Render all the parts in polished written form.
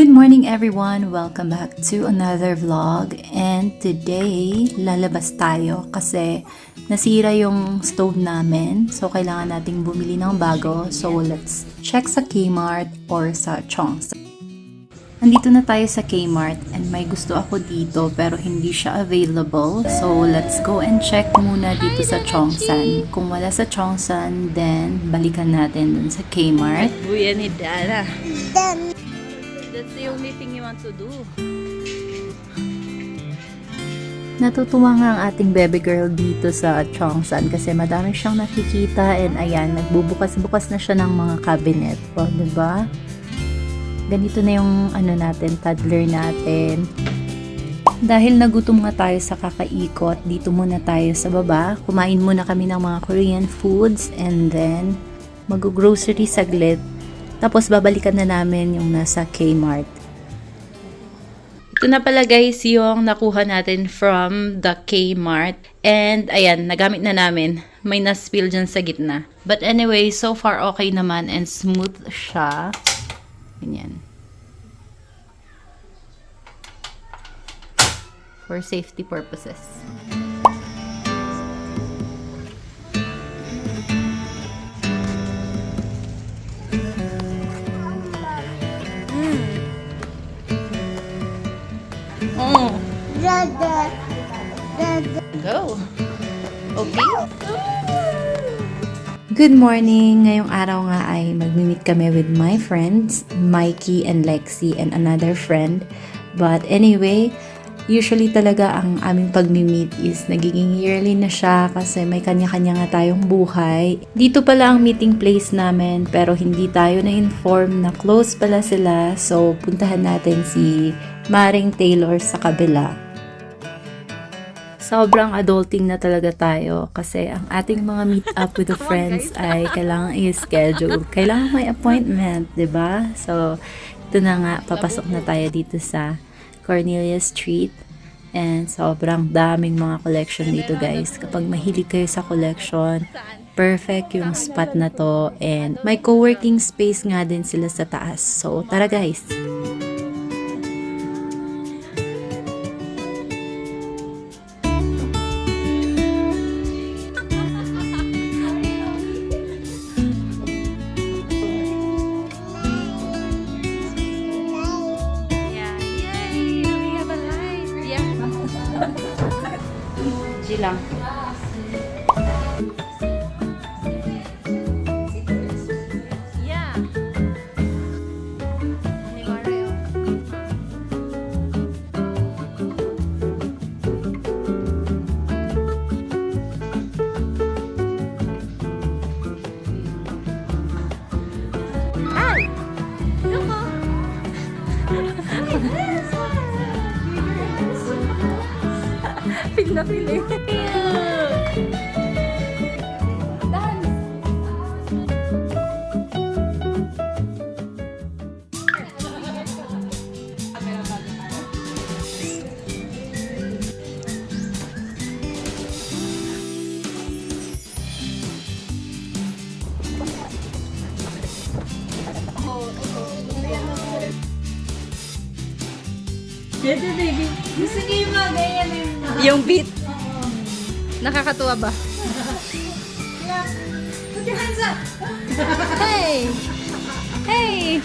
Good morning everyone! Welcome back to another vlog, and today lalabas tayo kasi nasira yung stove namin, so kailangan nating bumili ng bago. So let's check sa Kmart or sa Chongsan. Andito na tayo sa Kmart and may gusto ako dito pero hindi siya available, so let's go and check muna dito sa Chongsan. Kung wala sa Chongsan, then balikan natin dun sa Kmart. Buya ni Dana. That's the only thing you want to do. Natutuwa nga ang ating baby girl dito sa Chongsan kasi madami siyang nakikita, and ayan, nagbubukas-bukas na siya ng mga cabinet. O, diba? Ganito na yung natin, toddler natin. Dahil nagutom nga tayo sa kakaikot, dito muna tayo sa baba. Kumain muna kami ng mga Korean foods and then mag-grocery saglit. Tapos babalikan na namin yung nasa Kmart. Ito na pala guys yung nakuha natin from the Kmart. And ayan, nagamit na namin. May na-spill dyan sa gitna. But anyway, so far okay naman and smooth siya. Ganyan. For safety purposes. Go. Okay. Good morning! Ngayong araw nga ay mag-meet kami with my friends, Mikey and Lexi and another friend. But anyway, usually talaga ang aming pag-meet is nagiging yearly na siya kasi may kanya-kanya nga tayong buhay. Dito pala ang meeting place namin pero hindi tayo na-inform na close pala sila, so puntahan natin si Maring Taylor sa kabila. Sobrang adulting na talaga tayo kasi ang ating mga meet up with the friends ay kailangan i-schedule. Kailangan may appointment, 'di ba? So, ito na nga, papasok na tayo dito sa Cornelia Street. And sobrang daming mga collection dito, guys. Kapag mahilig kayo sa collection, perfect yung spot na to. And may co-working space nga din sila sa taas. So, tara guys! G lang. Yeah. Ni Mario. Hi. Hello. Feel na feeling. Baby. Gusto niyo yung mga ganyan yung beat. Nakakatuwa ba? Put your hands up! Hey! Hey!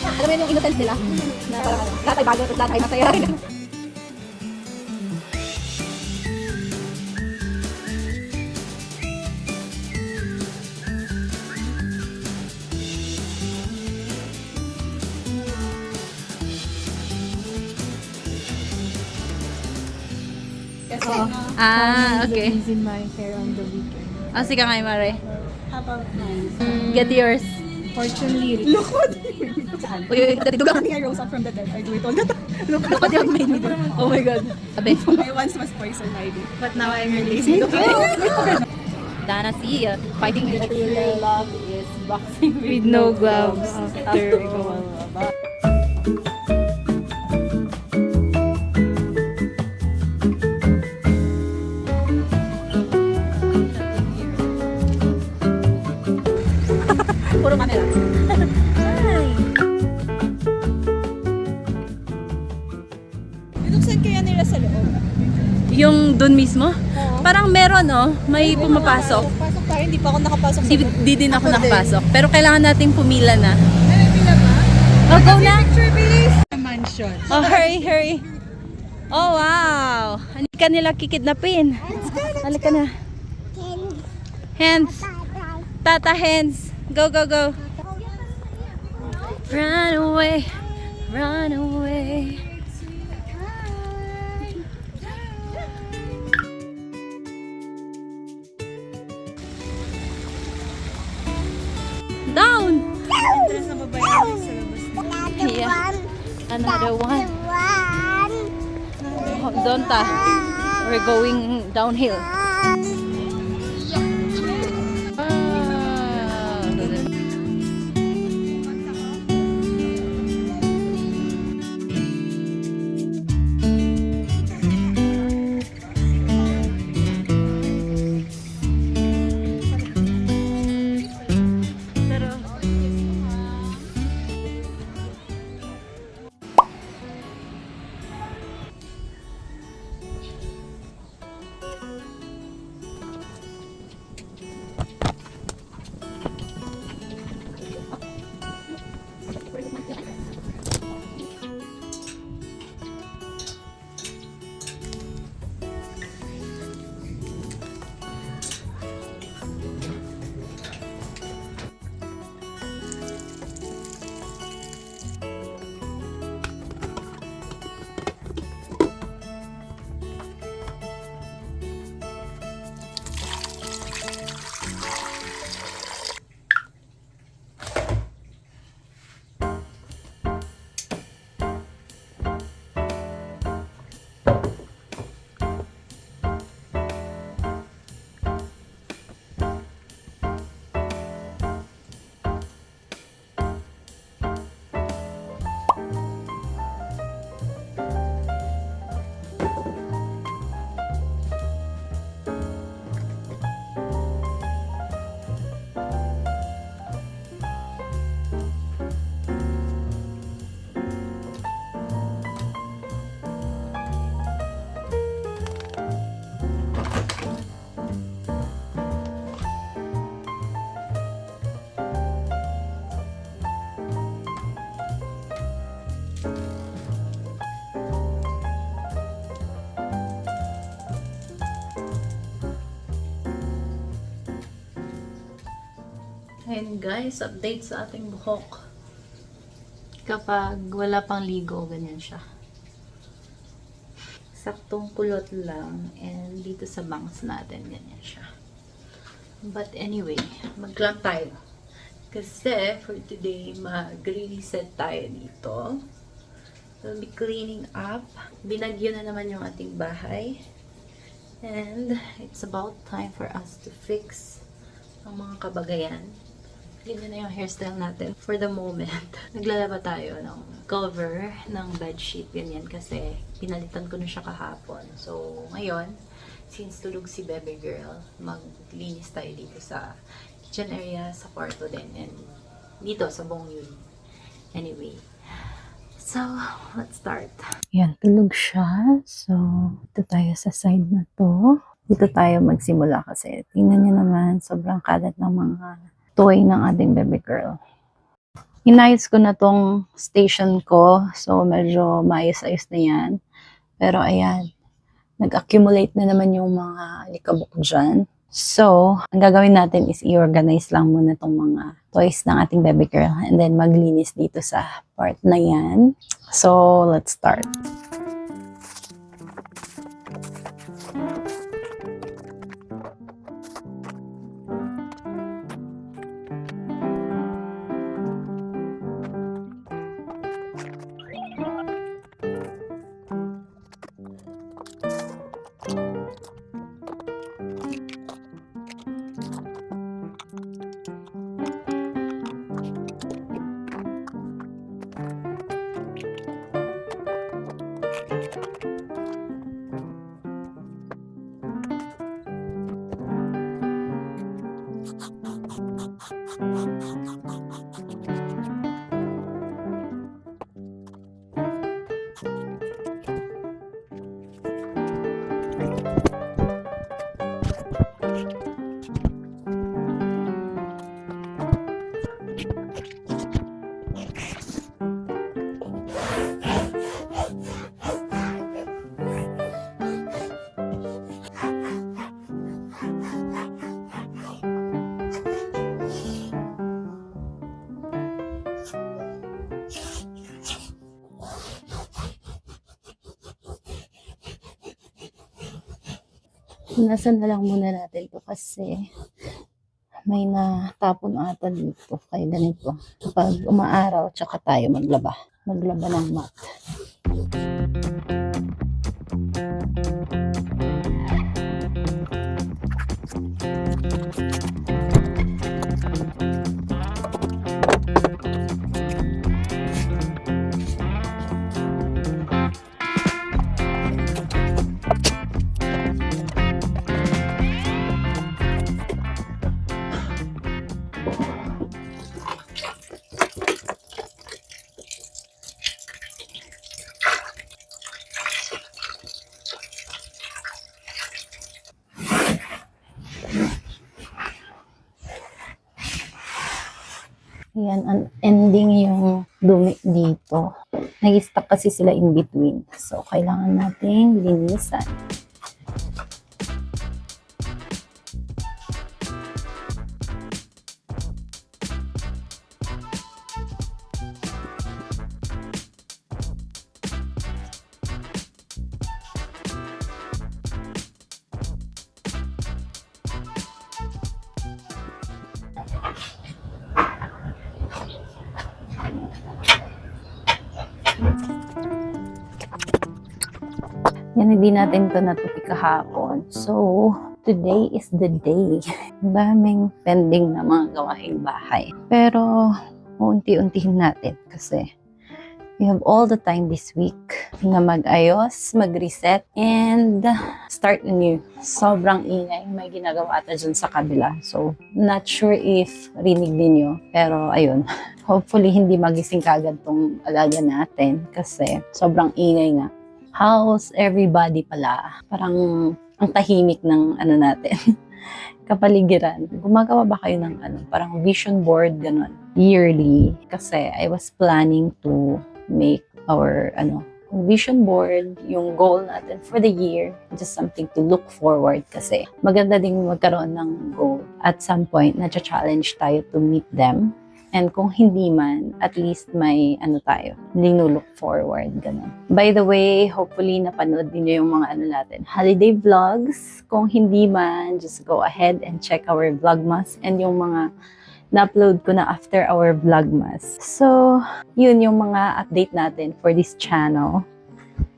Alam mo yun yung innocence nila? Na parang lahat ay bago at lahat ay masaya. Okay. In my hair on the weekend. Sige nga, Mare. How about mine? Get yours. Fortune lyrics. Look what Uy, natitugang. I rose up from the dead. I do it all the time. Look Look what you have made me do. Oh my God. Sabi. I once was poison ivy, but now I'm releasing the Dana, see, fighting with real love is boxing with no gloves. After go. Puro camera. Binuksan kaya nila sa loob? Yung dun mismo? Oo. Parang meron, oh. May pumapasok. Pasok tayo, hindi pa ako nakapasok sa loob. Di din ako Ako din. nakapasok. Pero kailangan nating pumila na. May pila ba? Oh, go na! Picture, bilis! Mansion. Oh, hurry, hurry. Oh, wow. Hindi ka nila kikidnapin. Halika na. Hands. Tata hands. Go, go, go. Run away. Run away. Down. Atras na babayan sa labas na. Yeah. Another one. Oh, don't we're going downhill. Ayan guys, update sa ating buhok. Kapag wala pang ligo, ganyan siya. Saktong kulot lang. And dito sa bangs natin, ganyan siya. But anyway, mag-clamp tayo. Kasi for today, mag-reset tayo dito. We'll be cleaning up. Binagyo na naman yung ating bahay. And it's about time for us to fix ang mga kabagayan. Ganyan na yung hairstyle natin. For the moment, naglalaba tayo ng cover ng bedsheet. Ganyan kasi pinalitan ko na siya kahapon. So, ngayon, since tulog si baby girl, maglinis tayo dito sa kitchen area, sa kwarto din, and dito sa buong unit. Anyway, so, let's start. Yan, tulog siya. So, ito tayo sa side na to. Dito tayo magsimula kasi tingnan niyo naman, sobrang kalat ng mga toy ng ating baby girl. Inayos ko na tong station ko. So, medyo maayos-ayos na yan. Pero, ayan. Nag-accumulate na naman yung mga likabok dyan. So, ang gagawin natin is i-organize lang muna tong mga toys ng ating baby girl. And then, maglinis dito sa part na yan. So, let's start. Punasan na lang muna natin to kasi may natapon ata dito. Kaya ganito. Kapag umaaraw, tsaka tayo maglaba. Maglaba ng mat. Ayan, ang ending yung dumi dito. Nag-stuck kasi sila in between. So, kailangan nating linisan. Yan, hindi natin ito natupi kahapon. So, today is the day. Daming pending na mga gawaing bahay. Pero, unti-untihin natin kasi we have all the time this week na mag-ayos, mag-reset, and start anew. Sobrang ingay. May ginagawa ata dyan sa kabila. So, not sure if rinig ninyo. Pero, ayun. Hopefully, hindi magising kagad tong alaga natin kasi sobrang ingay nga. How's everybody pala? Parang ang tahimik ng ano natin. Kapaligiran. Gumagawa ba kayo ng parang vision board, ganun, yearly? Kasi I was planning to make our vision board, yung goal natin for the year, just something to look forward kasi maganda ding magkaroon ng goal. At some point, na-challenge tayo to meet them. And kung hindi man, at least may tayo, look forward, ganun. By the way, hopefully napanood niyo yung mga natin, holiday vlogs. Kung hindi man, just go ahead and check our vlogmas and yung mga na-upload ko na after our vlogmas. So, yun yung mga update natin for this channel.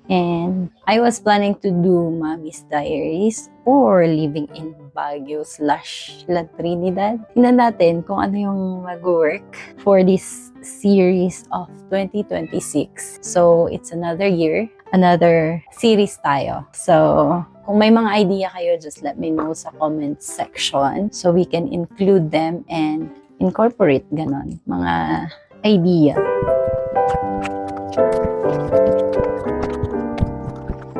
And I was planning to do Mommy's Diaries or living in Baguio / La Trinidad. Tingnan natin kung ano yung mag-work for this series of 2026. So, it's another year, another series tayo. So, kung may mga idea kayo, just let me know sa comment section so we can include them and incorporate ganon, mga idea.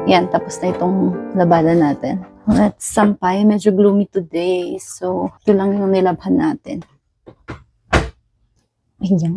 Yan, tapos na itong labanan natin. Let's sampay. Medyo gloomy today. So, ito lang yung nilabhan natin. Ayan.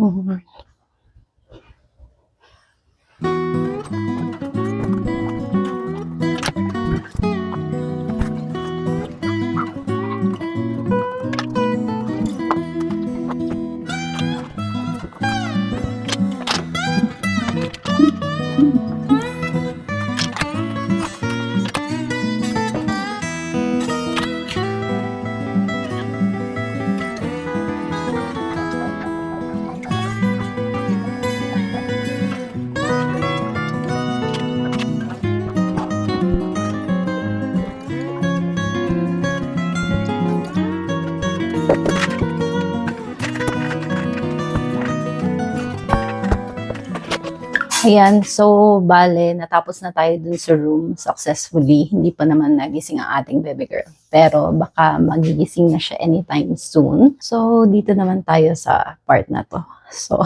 Ayan, so bale, natapos na tayo dun sa room successfully. Hindi pa naman nagising ang ating baby girl. Pero baka magigising na siya anytime soon. So, dito naman tayo sa part na to. So,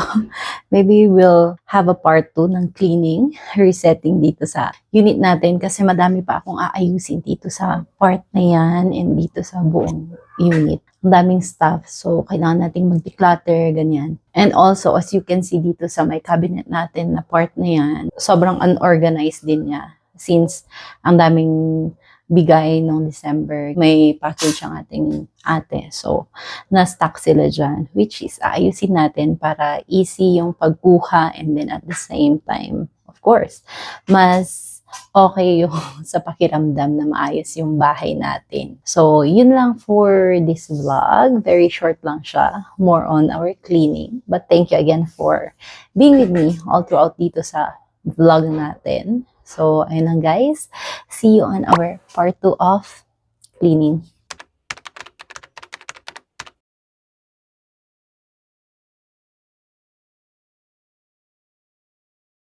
maybe we'll have a part 2 ng cleaning, resetting dito sa unit natin kasi madami pa akong aayusin dito sa part na yan and dito sa buong unit. Ang daming stuff. So, kailangan nating mag-declutter, ganyan. And also, as you can see dito sa may cabinet natin na part na yan, sobrang unorganized din niya. Since ang daming bigay noong December, may package ang ating ate. So, na-stuck sila dyan. Which is, aayusin natin para easy yung pagkuha and then at the same time, of course, mas okay yung sa pakiramdam na maayos yung bahay natin. So, yun lang for this vlog. Very short lang siya. More on our cleaning. But thank you again for being with me all throughout dito sa vlog natin. So, ayun lang guys. See you on our part 2 of cleaning.